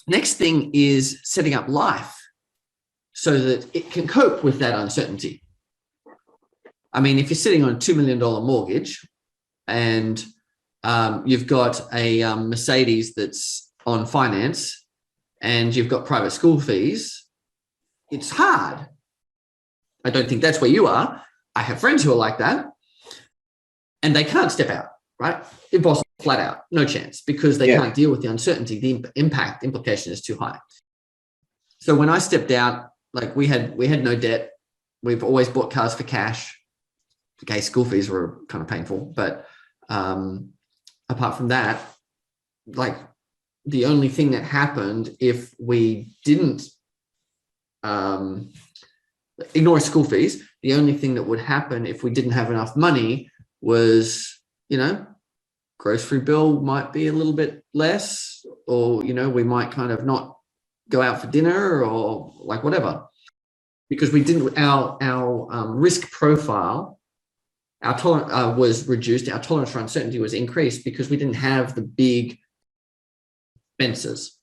Next thing is setting up life so that it can cope with that uncertainty. I mean, if you're sitting on a $2 million mortgage and you've got a Mercedes that's on finance and you've got private school fees, it's hard. I don't think that's where you are. I have friends who are like that and they can't step out, right? Impossible, flat out, no chance, because they can't deal with the uncertainty. The implication is too high. So when I stepped out, like we had no debt. We've always bought cars for cash. Okay, school fees were kind of painful, but apart from that, like the only thing that happened if we didn't ignore school fees, the only thing that would happen if we didn't have enough money was, grocery bill might be a little bit less, or, we might kind of not go out for dinner or like whatever, because we didn't, our risk profile, our tolerance was reduced. Our tolerance for uncertainty was increased because we didn't have the big expenses.